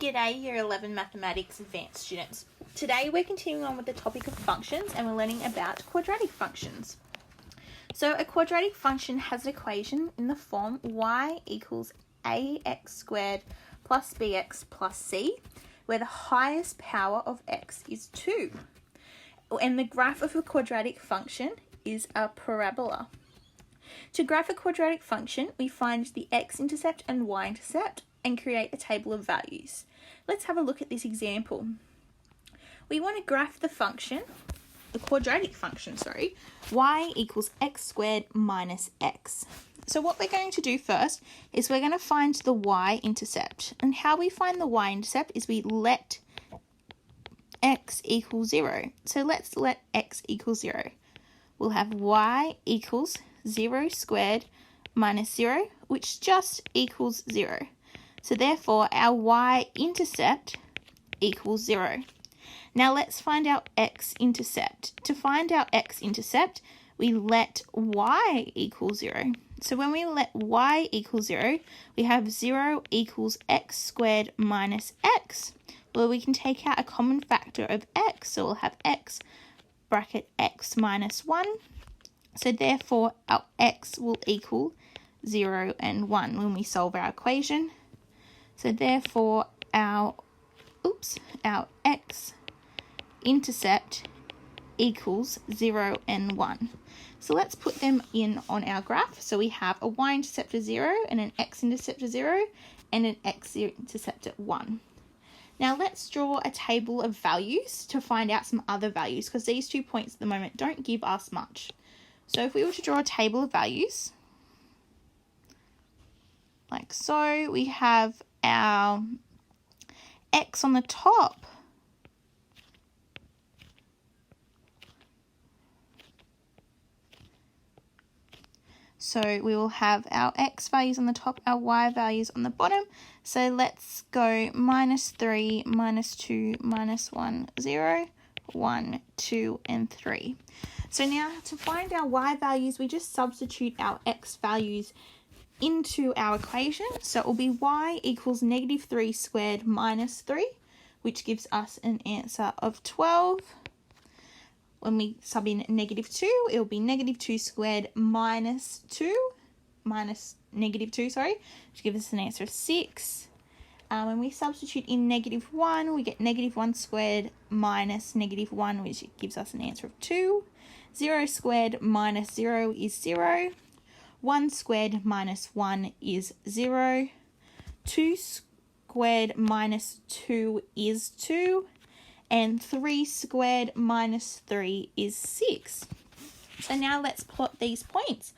G'day Year 11 Mathematics Advanced students. Today we're continuing on with the topic of functions and we're learning about quadratic functions. So a quadratic function has an equation in the form y equals ax squared plus bx plus c, where the highest power of x is 2. And the graph of a quadratic function is a parabola. To graph a quadratic function, we find the x-intercept and y-intercept and create a table of values. Let's have a look at this example. We want to graph the quadratic function, y equals x squared minus x. So what we're going to do first is we're going to find the y-intercept. And how we find the y-intercept is we let x equal 0. So let's let x equal 0. We'll have y equals 0 squared minus 0, which just equals 0. So therefore, our y-intercept equals 0. Now let's find our x-intercept. To find our x-intercept, we let y equal 0. So when we let y equal 0, we have 0 equals x squared minus x, where we can take out a common factor of x. So we'll have x bracket x minus 1. So therefore, our x will equal 0 and 1 when we solve our equation. So therefore, our x-intercept equals 0 and 1. So let's put them in on our graph. So we have a y-intercept of 0 and an x-intercept of 0 and an x-intercept at 1. Now let's draw a table of values to find out some other values, because these 2 points at the moment don't give us much. So if we were to draw a table of values, like so, we have our x on the top so we will have our x values on the top, our y values on the bottom. So let's go minus 3, minus 2, minus 1, 0, 1, 2, and 3. So now to find our y values, we just substitute our x values into our equation. So it will be y equals negative 3 squared minus 3, which gives us an answer of 12. When we sub in negative 2, it will be negative 2 squared minus negative 2, which gives us an answer of 6. When we substitute in negative 1, we get negative 1 squared minus negative 1, which gives us an answer of 2. 0 squared minus 0 is 0. 1 squared minus 1 is 0. 2 squared minus 2 is 2. And 3 squared minus 3 is 6. So now let's plot these points.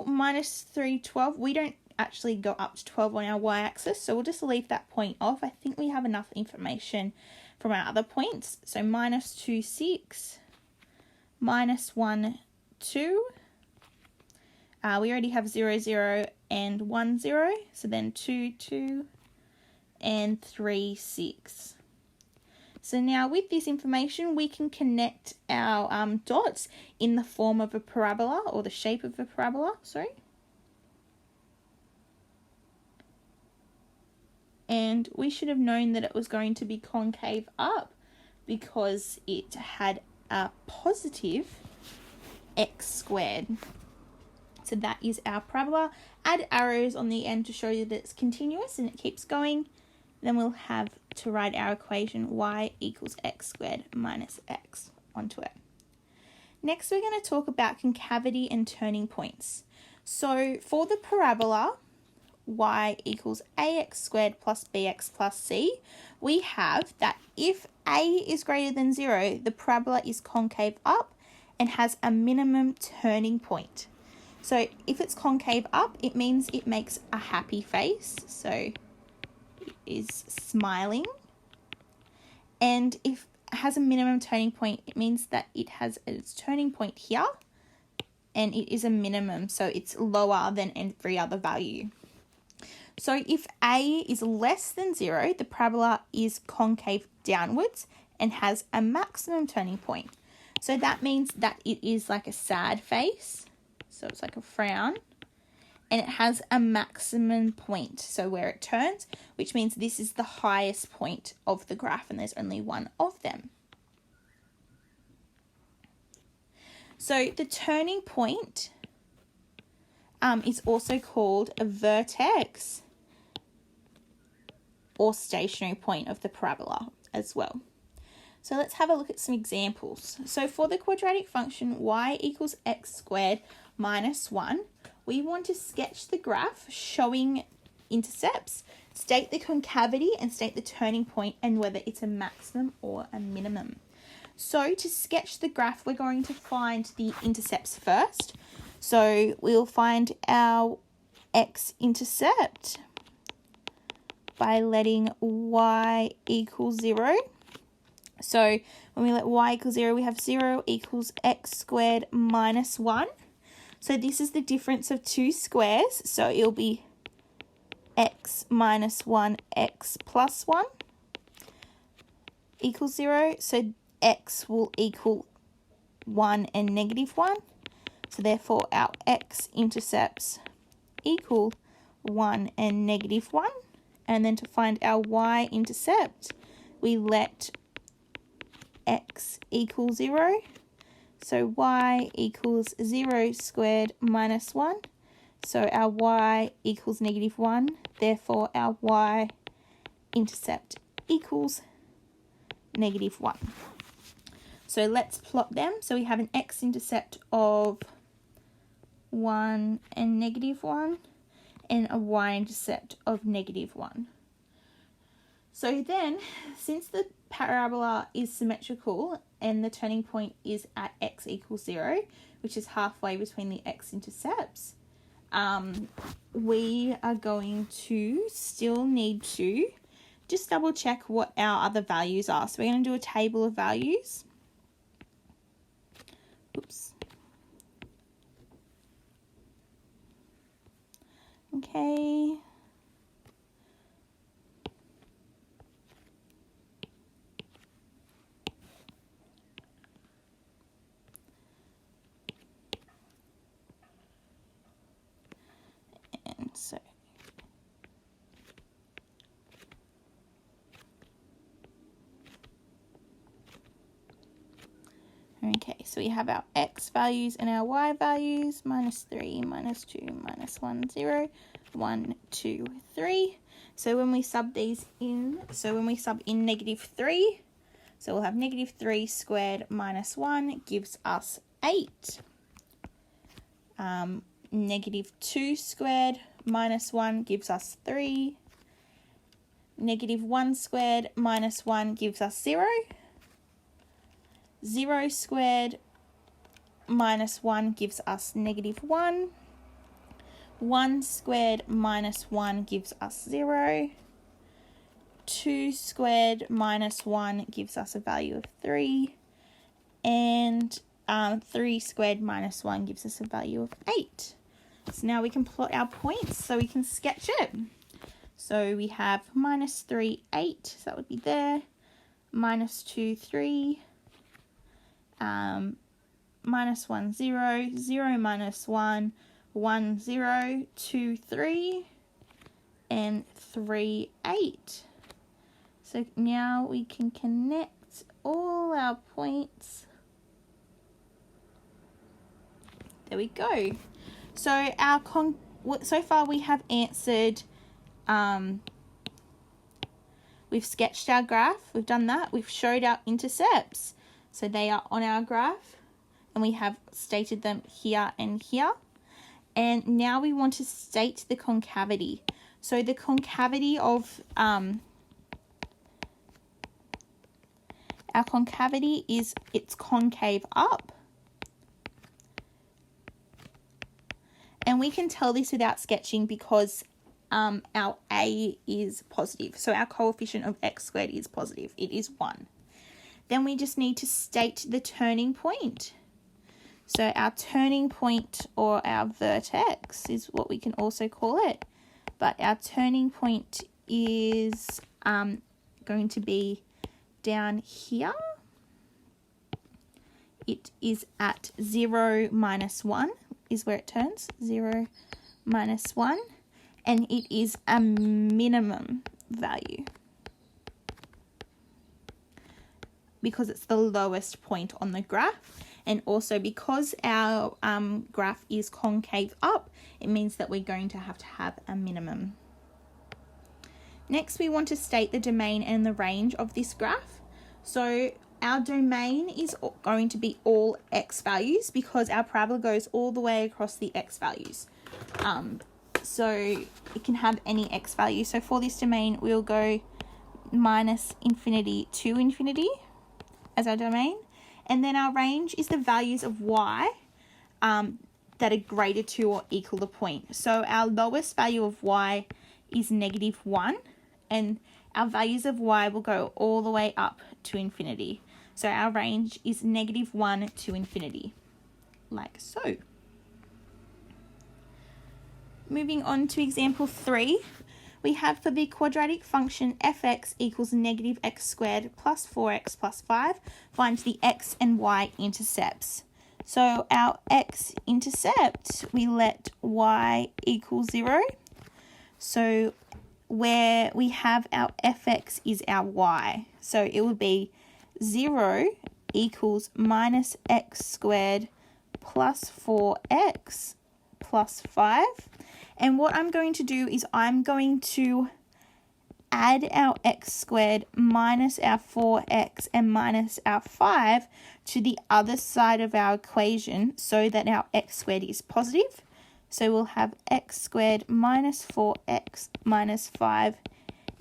Minus 3, 12. We don't actually go up to 12 on our y-axis, so we'll just leave that point off. I think we have enough information from our other points. So minus 2, 6. Minus 1, 2. We already have 0, 0 and 1, 0. So then 2, 2 and 3, 6. So now with this information, we can connect our dots in the form of a parabola, or the shape of a parabola, And we should have known that it was going to be concave up because it had a positive x squared. So that is our parabola. Add arrows on the end to show you that it's continuous and it keeps going. Then we'll have to write our equation y equals x squared minus x onto it. Next, we're going to talk about concavity and turning points. So for the parabola, y equals ax squared plus bx plus c, we have that if a is greater than 0, the parabola is concave up and has a minimum turning point. So if it's concave up, it means it makes a happy face. So it is smiling. And if it has a minimum turning point, it means that it has its turning point here. And it is a minimum, so it's lower than every other value. So if a is less than 0, the parabola is concave downwards and has a maximum turning point. So that means that it is like a sad face. So it's like a frown. and it has a maximum point, so where it turns, which means this is the highest point of the graph and there's only one of them. So the turning point is also called a vertex or stationary point of the parabola as well. So let's have a look at some examples. So for the quadratic function y equals x squared minus 1, we want to sketch the graph showing intercepts, state the concavity and state the turning point and whether it's a maximum or a minimum. So to sketch the graph, we're going to find the intercepts first. So we'll find our x-intercept by letting y equal 0. So when we let y equal 0, we have 0 equals x squared minus 1. So this is the difference of two squares. So it'll be x minus 1, x plus 1 equals 0. So x will equal 1 and negative 1. So therefore our x-intercepts equal 1 and negative 1. And then to find our y-intercept, we let x equal 0. So y equals 0 squared minus 1. So our y equals negative 1. Therefore our y-intercept equals negative 1. So let's plot them. So we have an x-intercept of 1 and negative 1 and a y-intercept of negative 1. So then, since the parabola is symmetrical and the turning point is at x equals 0, which is halfway between the x-intercepts, we are going to still need to just double check what our other values are. So we're going to do a table of values. Oops. Okay. And so okay, so we have our x values and our y values, minus 3, minus 2, minus 1, 0, 1, 2, 3. So when we sub these in, negative 3, so we'll have negative 3 squared minus 1 gives us 8. Negative 2 squared minus 1 gives us 3. Negative 1 squared minus 1 gives us 0. 0 squared minus 1 gives us negative 1. 1 squared minus 1 gives us 0. 2 squared minus 1 gives us a value of 3. And 3 squared minus 1 gives us a value of 8. So now we can plot our points so we can sketch it. So we have minus 3, 8. So that would be there. Minus 2, 3. Minus 1, 0, 0 minus 1, 1, 0, 2, 3, and 3, 8. So now we can connect all our points. There we go. So so far we have answered, we've sketched our graph, we've done that, we've showed our intercepts. So they are on our graph and we have stated them here and here. And now we want to state the concavity. So the concavity of our concavity is it's concave up. And we can tell this without sketching because our a is positive. So our coefficient of x squared is positive. It is 1. Then we just need to state the turning point. So our turning point or our vertex is what we can also call it. But our turning point is going to be down here. It is at 0 minus 1 is where it turns. 0 minus 1, and it is a minimum value because it's the lowest point on the graph. And also because our graph is concave up, it means that we're going to have a minimum. Next, we want to state the domain and the range of this graph. So our domain is going to be all x values because our parabola goes all the way across the x values. So it can have any x value. So for this domain, we'll go minus infinity to infinity as our domain. And then our range is the values of y that are greater to or equal the point. So our lowest value of y is -1, and our values of y will go all the way up to infinity. So our range is -1 to infinity, like so. Moving on to example 3, we have for the quadratic function fx equals -x squared plus 4x plus 5, find the x and y intercepts. So our x-intercept, we let y equal 0. So where we have our fx is our y. So it would be 0 equals minus x squared plus 4x plus 5. And what I'm going to do is I'm going to add our x squared minus our 4x and minus our 5 to the other side of our equation so that our x squared is positive. So we'll have x squared minus 4x minus 5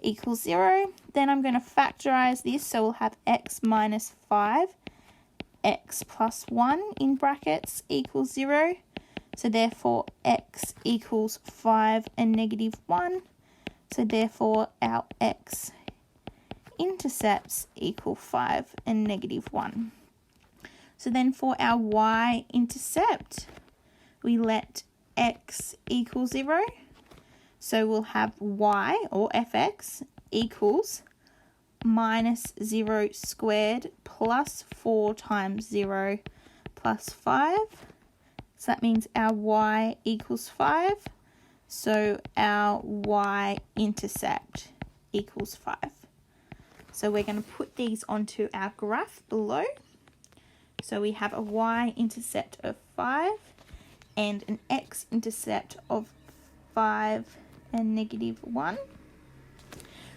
equals 0. Then I'm going to factorize this, so we'll have x minus 5, x plus 1 in brackets equals 0. So therefore x equals 5 and -1. So therefore our x-intercepts equal 5 and -1. So then for our y-intercept, we let x equal 0. So we'll have y, or fx, equals minus 0 squared plus 4 times 0 plus 5. So that means our y equals 5. So our y-intercept equals 5. So we're going to put these onto our graph below. So we have a y-intercept of 5 and an x-intercept of 5 and -1.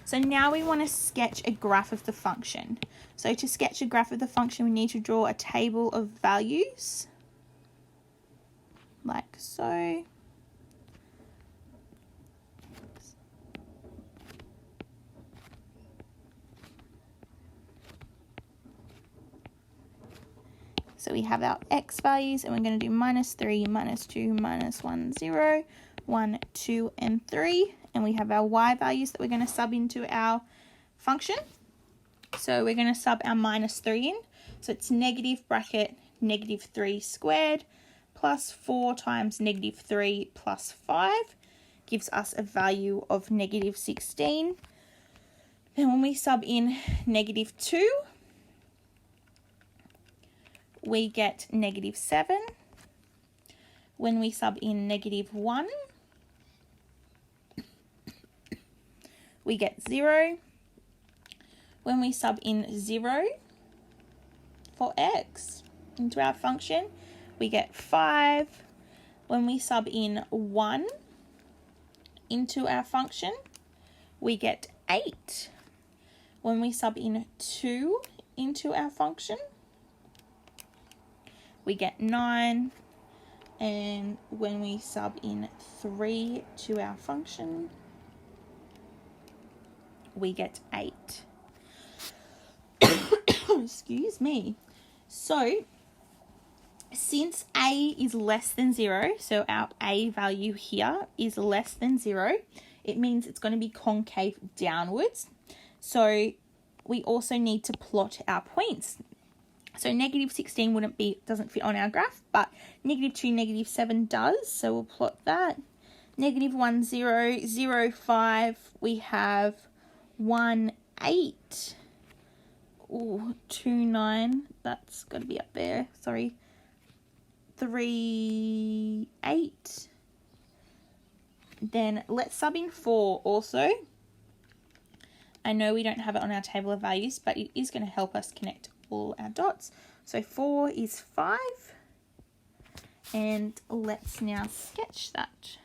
So now we want to sketch a graph of the function. So to sketch a graph of the function, we need to draw a table of values, like so. So we have our x values, and we're going to do -3, -2, -1, 0, 1, 2, and 3. And we have our y values that we're going to sub into our function. So we're going to sub our -3 in. So it's negative bracket -3 squared plus 4 times -3 plus 5 gives us a value of -16. Then when we sub in -2, we get -7. When we sub in -1, we get 0. When we sub in 0 for x into our function, we get 5. When we sub in 1 into our function, we get 8. When we sub in 2 into our function, we get 9. And when we sub in 3 to our function, we get 8. Excuse me. So since a is less than 0, so our a value here is less than 0, it means it's going to be concave downwards. So we also need to plot our points. So -16 doesn't fit on our graph, but -2, -7 does. So we'll plot that. -1, 0, 0, 5. We have 1, 8. Ooh, 2, 9. That's got to be up there. Sorry. 3, 8. Then let's sub in 4 also. I know we don't have it on our table of values, but it is going to help us connect all our dots. So 4 is 5. And let's now sketch that.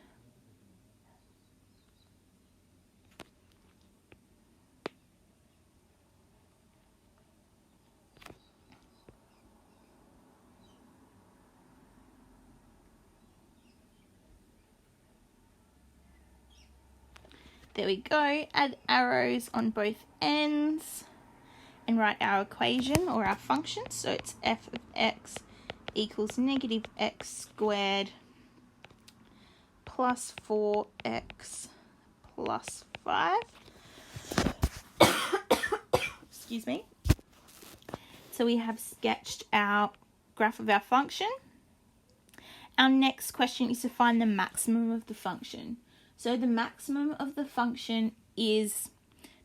There we go. Add arrows on both ends and write our equation or our function. So it's f of x equals negative x squared plus 4x plus 5. Excuse me. So we have sketched our graph of our function. Our next question is to find the maximum of the function. So the maximum of the function is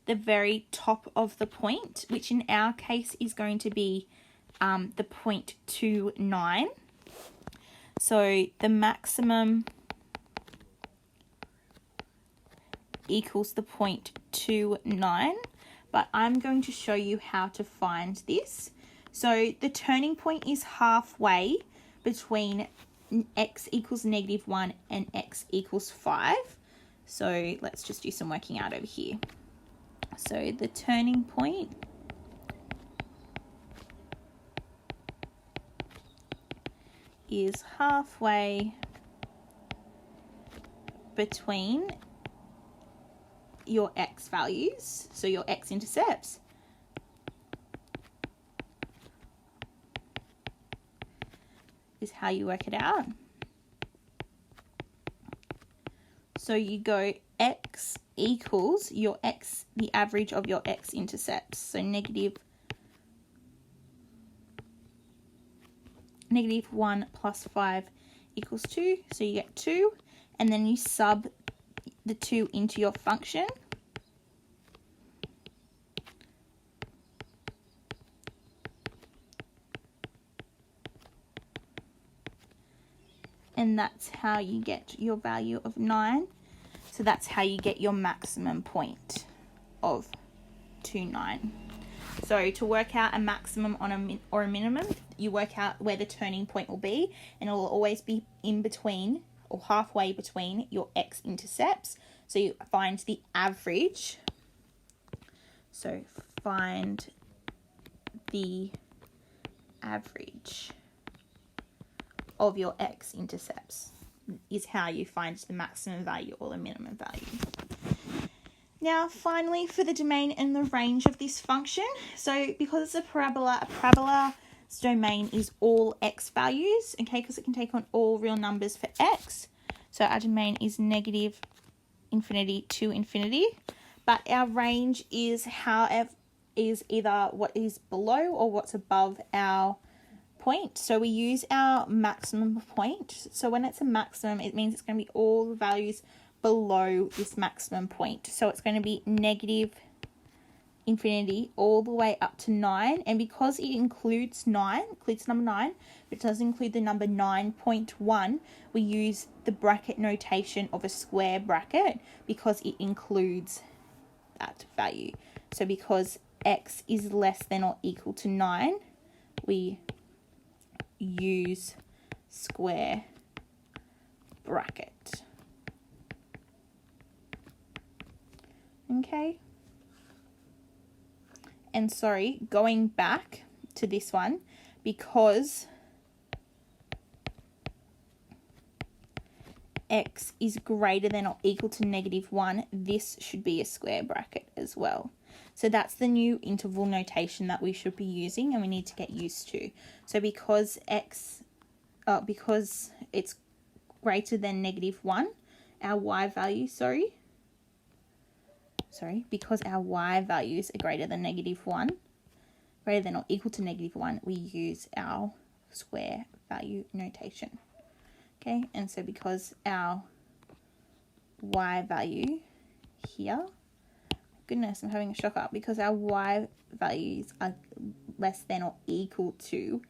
the very top of the point, which in our case is going to be the 0.29. So the maximum equals the 0.29, but I'm going to show you how to find this. So the turning point is halfway between x equals -1 and x equals 5. So let's just do some working out over here. So the turning point is halfway between your x values, so your x-intercepts, is how you work it out. So you go x equals your x, the average of your x-intercepts. So negative 1 plus 5 equals 2. So you get 2. And then you sub the 2 into your function. And that's how you get your value of 9. So that's how you get your maximum point of 29. So to work out a maximum on or a minimum, you work out where the turning point will be, and it will always be in between or halfway between your x-intercepts. So you find the average. So find the average of your x-intercepts is how you find the maximum value or the minimum value. Now, finally, for the domain and the range of this function. So because it's a parabola's domain is all x values, okay, because it can take on all real numbers for x. So our domain is negative infinity to infinity, but our range is either what is below or what's above our point. So we use our maximum point. So when it's a maximum, it means it's going to be all the values below this maximum point. So it's going to be negative infinity all the way up to 9. And because it includes number 9, but it doesn't include the number 9.1, we use the bracket notation of a square bracket because it includes that value. So because x is less than or equal to 9, we use square bracket. Okay. And sorry, going back to this one, because x is greater than or equal to -1, this should be a square bracket as well. So that's the new interval notation that we should be using and we need to get used to. So because because it's greater than -1, our y value, because our y values are greater than -1, greater than or equal to -1, we use our square value notation. Okay, and so because our y value here, goodness, I'm having a shock up, because our y values are less than or equal to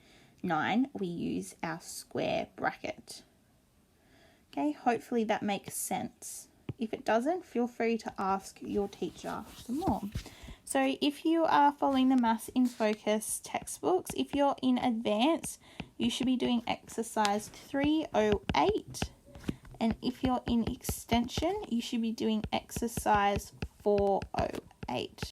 9, we use our square bracket. Okay, hopefully that makes sense. If it doesn't, feel free to ask your teacher some more. So if you are following the Maths in Focus textbooks, if you're in advanced, you should be doing exercise 308. And if you're in extension, you should be doing exercise 408.